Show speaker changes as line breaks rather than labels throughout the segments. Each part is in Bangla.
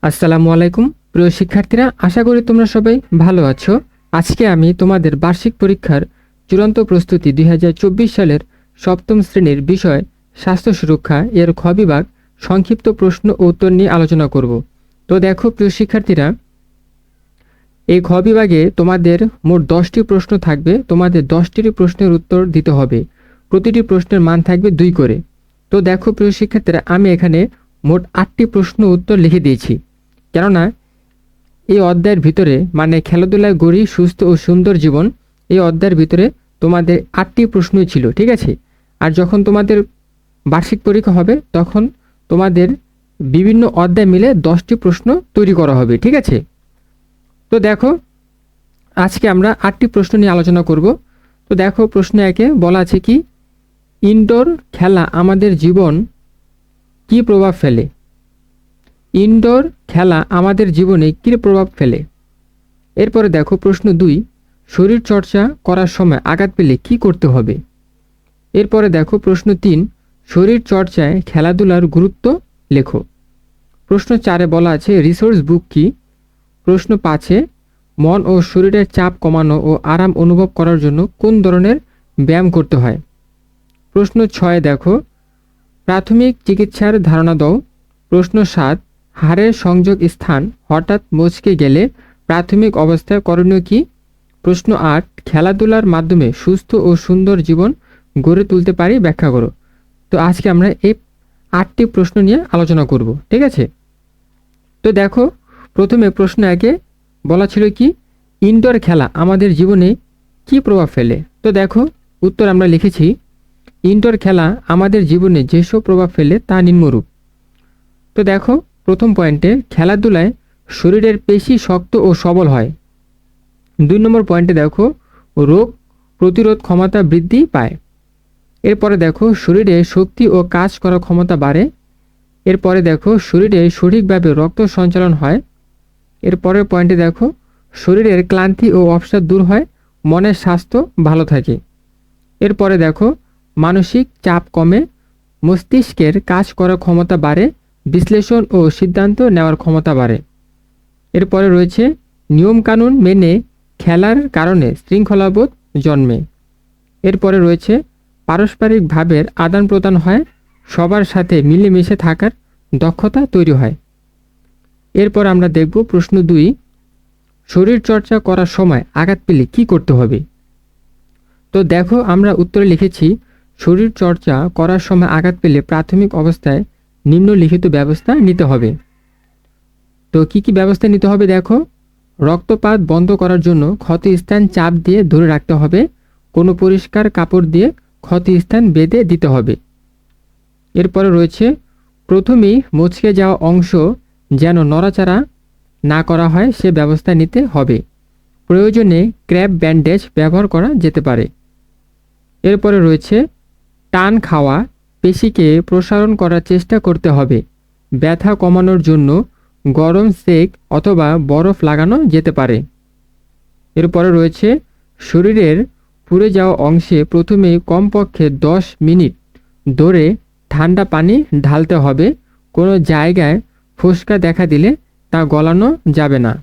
আসসালামু আলাইকুম প্রিয় শিক্ষার্থীরা, আশা করি তোমরা সবাই ভালো আছো। আজকে আমি তোমাদের বার্ষিক পরীক্ষার চূড়ান্ত প্রস্তুতি 2024 সালের সপ্তম শ্রেণীর বিষয় স্বাস্থ্য সুরক্ষা এর খ বিভাগ সংক্ষিপ্ত প্রশ্ন ও উত্তর নিয়ে আলোচনা করব। তো দেখো প্রিয় শিক্ষার্থীরা, এই খ বিভাগে তোমাদের মোট 10টি প্রশ্ন থাকবে। তোমাদের 10টি প্রশ্নের উত্তর দিতে হবে। প্রতিটি প্রশ্নের মান থাকবে 2 করে। তো দেখো প্রিয় শিক্ষার্থীরা, আমি এখানে মোট 8টি প্রশ্ন উত্তর লিখে দিয়েছি, কেননা এই অধ্যায়ের ভিতরে মানে খেলাধুলায় গড়ি সুস্থ ও সুন্দর জীবন, এই অধ্যায়ের ভিতরে তোমাদের 8টি প্রশ্নই ছিল, ঠিক আছে। আর যখন তোমাদের বার্ষিক পরীক্ষা হবে তখন তোমাদের বিভিন্ন অধ্যায় মিলে 10টি প্রশ্ন তৈরি করা হবে, ঠিক আছে। তো দেখো, আজকে আমরা 8টি প্রশ্ন নিয়ে আলোচনা করব। তো দেখো, প্রশ্ন 1-এ বলা আছে কি, ইনডোর খেলা আমাদের জীবন কি প্রভাব ফেলে? ইনডোর খেলা আমাদের জীবনে কী প্রভাব ফেলে? এরপরে দেখো প্রশ্ন 2, শরীর চর্চা করার সময় আঘাত পেলে কি করতে হবে? এরপরে দেখো প্রশ্ন 3, শরীর চর্চায় খেলাধুলার গুরুত্ব লেখো। প্রশ্ন 4-এ বলা আছে রিসোর্স বুক কি? প্রশ্ন 5-এ মন ও শরীরের চাপ কমানো ও আরাম অনুভব করার জন্য কোন ধরনের ব্যায়াম করতে হয়? প্রশ্ন 6-এ দেখো প্রাথমিক চিকিৎসার ধারণা দাও। প্রশ্ন 7, হাড়ের সংযোগ স্থান হঠাৎ মচকে গেলে প্রাথমিক অবস্থায় করণীয় কি? প্রশ্ন 8, খেলাধুলার মাধ্যমে সুস্থ ও সুন্দর জীবন গড়ে তুলতে পারি, ব্যাখ্যা করো। তো আজকে আমরা এই 8টি প্রশ্ন নিয়ে আলোচনা করব, ঠিক আছে। তো দেখো, প্রথমে প্রশ্ন 1-এ বলা ছিল কি, ইনডোর খেলা আমাদের জীবনে কি প্রভাব ফেলে? তো দেখো, উত্তর আমরা লিখেছি, ইনডোর খেলা আমাদের জীবনে যেসব প্রভাব ফেলে তা নিম্নরূপ। তো দেখো, প্রথম পয়েন্টে খেলাধুলায় শরীরের পেশি শক্ত ও সবল হয়। 2 নম্বর পয়েন্টে দেখো রোগ প্রতিরোধ ক্ষমতা বৃদ্ধি পায়। এরপরে দেখো শরীরে শক্তি ও কাজ করার ক্ষমতা বাড়ে। এরপরে দেখো শরীরে সঠিকভাবে রক্ত সঞ্চালন হয়। এরপরের পয়েন্টে দেখো শরীরের ক্লান্তি ও অবসাদ দূর হয়, মনের স্বাস্থ্য ভালো থাকে। এরপরে দেখো মানসিক চাপ কমে, মস্তিষ্কের কাজ করার ক্ষমতা বাড়ে, বিশ্লেষণ ও সিদ্ধান্ত নেওয়ার ক্ষমতা বাড়ে। এরপরে রয়েছে নিয়মকানুন মেনে খেলার কারণে শৃঙ্খলাবোধ জন্মে। এরপরে রয়েছে পারস্পরিক ভাবের আদান প্রদান হয়, সবার সাথে মিলেমিশে থাকার দক্ষতা তৈরি হয়। এরপর আমরা দেখব প্রশ্ন 2, শরীর চর্চা করার সময় আঘাত পেলে কি করতে হবে? তো দেখো, আমরা উত্তরে লিখেছি শরীর চর্চা করার সময় আঘাত পেলে প্রাথমিক অবস্থায় নিম্নলিখিত ব্যবস্থা নিতে হবে। তো কি কি ব্যবস্থা নিতে হবে? দেখো, রক্তপাত বন্ধ করার জন্য ক্ষতস্থান চাপ দিয়ে ধরে রাখতে হবে, কোনো পরিষ্কার কাপড় দিয়ে ক্ষতস্থান বেঁধে দিতে হবে। এরপরে রয়েছে প্রথমেই মচকে যাওয়া অংশ যেন নড়াচড়া না করা হয় সে ব্যবস্থা নিতে হবে। প্রয়োজনে ক্র্যাপ ব্যান্ডেজ ব্যবহার করা যেতে পারে। এরপরে রয়েছে টান খাওয়া, পেশিকে প্রসারণ করার চেষ্টা করতে হবে। ব্যথা কমানোর জন্য গরম সেক অথবা বরফ লাগানো যেতে পারে। এরপরে রয়েছে শরীরের পুড়ে যাওয়া অংশে প্রথমে কমপক্ষে 10 মিনিট ধরে ঠান্ডা পানি ঢালতে হবে। কোনো জায়গায় ফোসকা দেখা দিলে তা গলানো যাবে না।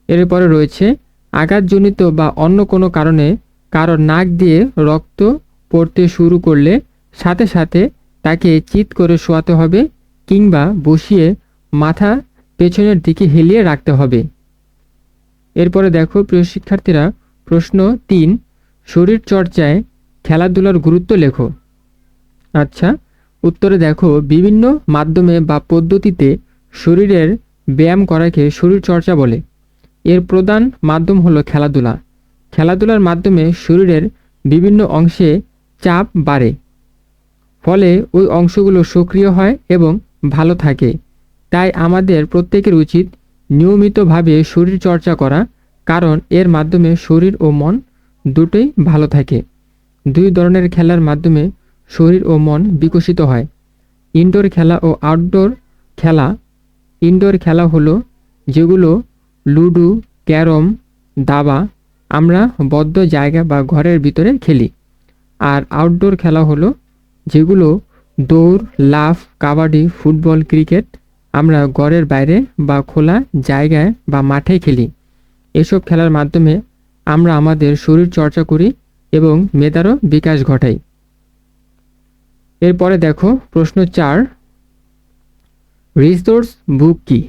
এরপরে রয়েছে আঘাতজনিত বা অন্য কোনো কারণে কারো নাক দিয়ে রক্ত পড়তে শুরু করলে সাথে সাথে তাকে চিৎ করে শোয়াতে হবে কিংবা বসিয়ে মাথা পেছনের দিকে হেলিয়ে রাখতে হবে। এরপরে দেখো প্রিয় শিক্ষার্থীরা, প্রশ্ন 3, শরীর চর্চায় খেলাধুলার গুরুত্ব লেখো। আচ্ছা, উত্তরে দেখো বিভিন্ন মাধ্যমে বা পদ্ধতিতে শরীরের ব্যায়াম করাকে শরীর চর্চা বলে। এর প্রধান মাধ্যম হলো খেলাধুলা। খেলাধুলার মাধ্যমে শরীরের বিভিন্ন অংশে চাপ বাড়ে, ফলে ওই অংশগুলো সক্রিয় হয় এবং ভালো থাকে। তাই আমাদের প্রত্যেকের উচিত নিয়মিতভাবে শরীর চর্চা করা, কারণ এর মাধ্যমে শরীর ও মন দুটোই ভালো থাকে। 2 ধরনের খেলার মাধ্যমে শরীর ও মন বিকশিত হয়, ইনডোর খেলা ও আউটডোর খেলা। ইনডোর খেলা হলো যেগুলো লুডো, ক্যারম, দাবা আমরা বদ্ধ জায়গা বা ঘরের ভিতরে খেলি। আর আউটডোর খেলা হলো যেগুলো দৌড়, লাফ, কাবাডি, ফুটবল, ক্রিকেট আমরা ঘরের বাইরে বা খোলা জায়গায় বা মাঠে খেলি। এসব খেলার মাধ্যমে আমরা আমাদের শরীর চর্চা করি এবং মেধারও বিকাশ ঘটাই। এরপরে দেখো প্রশ্ন 4, রিসোর্স বুক কি?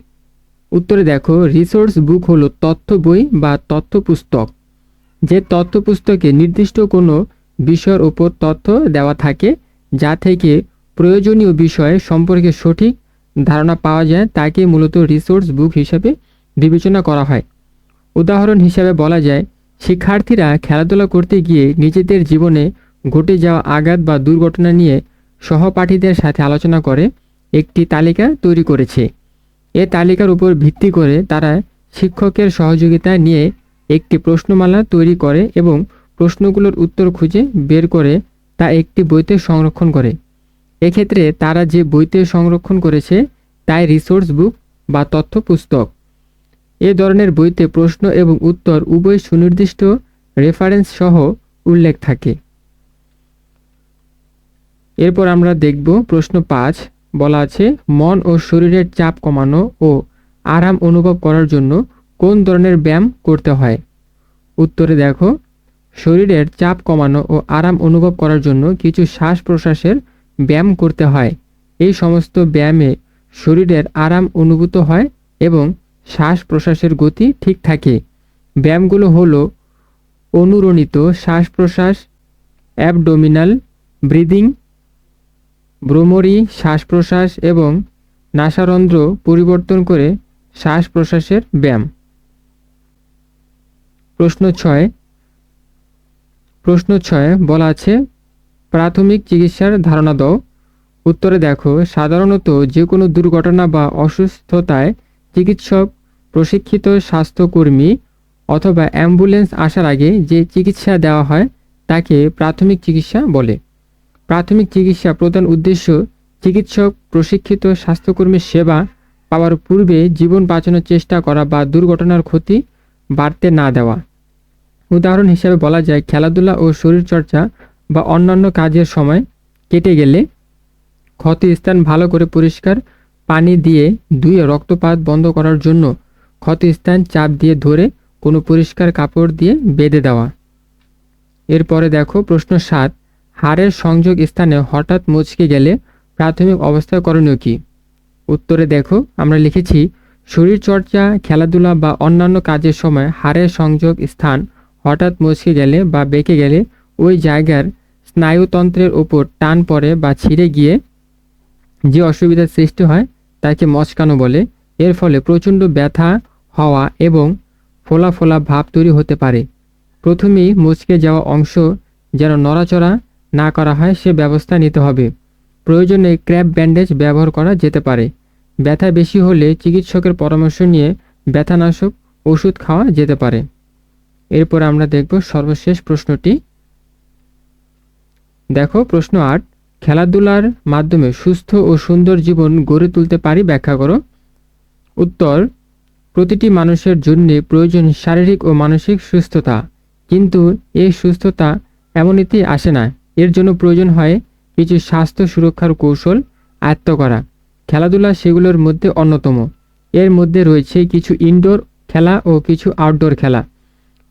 উত্তরে দেখো, রিসোর্স বুক হলো তথ্য বই বা তথ্য পুস্তক। যে তথ্য পুস্তকে নির্দিষ্ট কোনো বিষয়ের উপর তথ্য দেওয়া থাকে, যা থেকে প্রয়োজনীয় বিষয় সম্পর্কে সঠিক ধারণা পাওয়া যায়, তাকে মূলত রিসোর্স বুক হিসাবে বিবেচনা করা হয়। উদাহরণ হিসাবে বলা যায়, শিক্ষার্থীরা খেলাধুলা করতে গিয়ে নিজেদের জীবনে ঘটে যাওয়া আঘাত বা দুর্ঘটনা নিয়ে সহপাঠীদের সাথে আলোচনা করে একটি তালিকা তৈরি করেছে। এ তালিকার উপর ভিত্তি করে তারা শিক্ষকের সহযোগিতা নিয়ে একটি প্রশ্নমালা তৈরি করে এবং প্রশ্নগুলোর উত্তর খুঁজে বের করে তা একটি বইতে সংরক্ষণ করে। এক্ষেত্রে তারা যে বইতে সংরক্ষণ করেছে তাই রিসোর্স বুক বা তথ্য পুস্তক। এ ধরনের বইতে প্রশ্ন এবং উত্তর উভয় সুনির্দিষ্ট রেফারেন্স সহ উল্লেখ থাকে। এরপর আমরা দেখব প্রশ্ন 5, বলা আছে মন ও শরীরের চাপ কমানো ও আরাম অনুভব করার জন্য কোন ধরনের ব্যায়াম করতে হয়? উত্তরে দেখো, শরীরের চাপ কমানো ও আরাম অনুভব করার জন্য কিছু শ্বাস প্রশ্বাসের ব্যায়াম করতে হয়। এই সমস্ত ব্যায়ামে শরীরের আরাম অনুভূত হয় এবং শ্বাস প্রশ্বাসের গতি ঠিক থাকে। ব্যায়ামগুলো হলো অনুরণিত শ্বাস প্রশ্বাস, অ্যাবডোমিনাল ব্রিদিং, ভ্রমরী শ্বাস প্রশ্বাস এবং নাসারন্ধ্র পরিবর্তন করে শ্বাস প্রশ্বাসের ব্যায়াম। প্রশ্ন 6 বলা আছে প্রাথমিক চিকিৎসার ধারণা দাও। উত্তরে দেখো, সাধারণত যে কোনো দুর্ঘটনা বা অসুস্থতায় চিকিৎসক, প্রশিক্ষিত স্বাস্থ্যকর্মী অথবা অ্যাম্বুলেন্স আসার আগে যে চিকিৎসা দেওয়া হয় তাকে প্রাথমিক চিকিৎসা বলে। প্রাথমিক চিকিৎসা প্রধান উদ্দেশ্য চিকিৎসক, প্রশিক্ষিত স্বাস্থ্যকর্মীর সেবা পাওয়ার পূর্বে জীবন বাঁচানোর চেষ্টা করা বা দুর্ঘটনার ক্ষতি বাড়তে না দেওয়া। উদাহরণ হিসেবে বলা যায়, খেলাধুলা ও শরীরচর্চা বা অন্যান্য কাজের সময় কেটে গেলে ক্ষত স্থান ভালো করে পরিষ্কার পানি দিয়ে ধুয়ে রক্তপাত বন্ধ করার জন্য ক্ষত স্থান চাপ দিয়ে ধরে কোনো পরিষ্কার কাপড় দিয়ে বেঁধে দেওয়া। এরপরে দেখো প্রশ্ন 7, হাড়ের সংযোগ স্থানে হঠাৎ মুচকে গেলে প্রাথমিক অবস্থা করণীয় কী? উত্তরে দেখো, আমরা লিখেছি শরীরচর্চা, খেলাধুলা বা অন্যান্য কাজের সময় হাড়ের সংযোগ স্থান হঠাৎ মুচকে গেলে বা বেঁকে গেলে ওই জায়গার স্নায়ুতন্ত্রের ওপর টান পড়ে বা ছিঁড়ে গিয়ে যে অসুবিধার সৃষ্টি হয় তাকে মচকানো বলে। এর ফলে প্রচণ্ড ব্যথা হওয়া এবং ফোলা ফোলা ভাব তৈরি হতে পারে। প্রথমেই মুচকে যাওয়া অংশ যেন নড়াচড়া না করা হয় সে ব্যবস্থা নিতে হবে। প্রয়োজনে ক্র্যাপ ব্যান্ডেজ ব্যবহার করা যেতে পারে। ব্যথা বেশি হলে চিকিৎসকের পরামর্শ নিয়ে ব্যথানাশক ওষুধ খাওয়া যেতে পারে। এরপর আমরা দেখব সর্বশেষ প্রশ্নটি। দেখো প্রশ্ন 8, খেলাধুলার মাধ্যমে সুস্থ ও সুন্দর জীবন গড়ে তুলতে পারি, ব্যাখ্যা করো। উত্তর, প্রতিটি মানুষের জন্য প্রয়োজন শারীরিক ও মানসিক সুস্থতা, কিন্তু এই সুস্থতা এমনিতেই আসে না। এর জন্য প্রয়োজন হয় কিছু স্বাস্থ্য সুরক্ষার কৌশল আয়ত্ত করা। খেলাধুলা সেগুলোর মধ্যে অন্যতম। এর মধ্যে রয়েছে কিছু ইনডোর খেলা ও কিছু আউটডোর খেলা।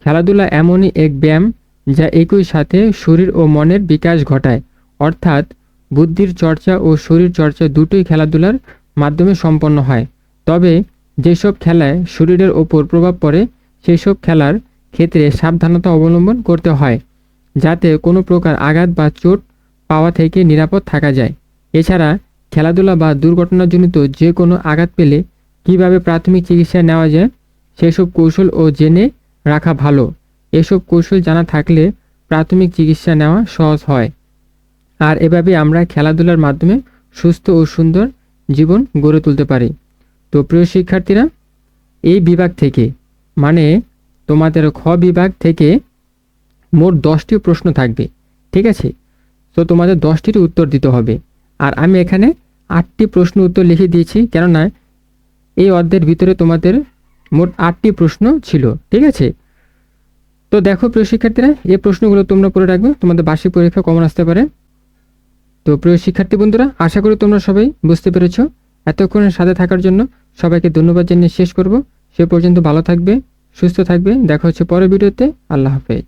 খেলাধুলা এমনই এক ব্যায়াম যা একই সাথে শরীর ও মনের বিকাশ ঘটায়, অর্থাৎ বুদ্ধির চর্চা ও শরীর চর্চা দুটোই খেলাধুলার মাধ্যমে সম্পন্ন হয়। তবে যেসব খেলায় শরীরের ওপর প্রভাব পড়ে সেসব খেলার ক্ষেত্রে সাবধানতা অবলম্বন করতে হয়, যাতে কোনো প্রকার আঘাত বা চোট পাওয়া থেকে নিরাপদ থাকা যায়। এছাড়া খেলাধুলা বা দুর্ঘটনাজনিত যে কোনো আঘাত পেলে কিভাবে প্রাথমিক চিকিৎসা নেওয়া যায় সেসব কৌশল ও জেনে রাখা ভালো। এসব কৌশল জানা থাকলে প্রাথমিক চিকিৎসা নেওয়া সহজ হয়। আর এভাবে আমরা খেলাধুলার মাধ্যমে সুস্থ ও সুন্দর জীবন গড়ে তুলতে পারি। তো প্রিয় শিক্ষার্থীরা, এই বিভাগ থেকে মানে তোমাদের খ বিভাগ থেকে মোট 10টি প্রশ্ন থাকবে, ঠিক আছে? তো তোমাদের 10টির উত্তর দিতে হবে। আর আমি এখানে 8টি প্রশ্ন উত্তর লিখে দিয়েছি, কেননা এই অধ্যায়ের ভিতরে তোমাদের মোট 8টি প্রশ্ন ছিল, ঠিক আছে? তো দেখো প্রিয় শিক্ষার্থীরা, এই প্রশ্নগুলো তোমরা পড়ে রাখবে, তোমাদের বার্ষিক পরীক্ষা কমন আসতে পারে। তো প্রিয় শিক্ষার্থী বন্ধুরা, আশা করি তোমরা সবাই বুঝতে পেরেছো এতক্ষণের সাথে থাকার জন্য সবাইকে ধন্যবাদ জানিয়ে শেষ করব। সে পর্যন্ত ভালো থাকবে, সুস্থ থাকবে। দেখা হচ্ছে পরের ভিডিওতে। আল্লাহ হাফেজ।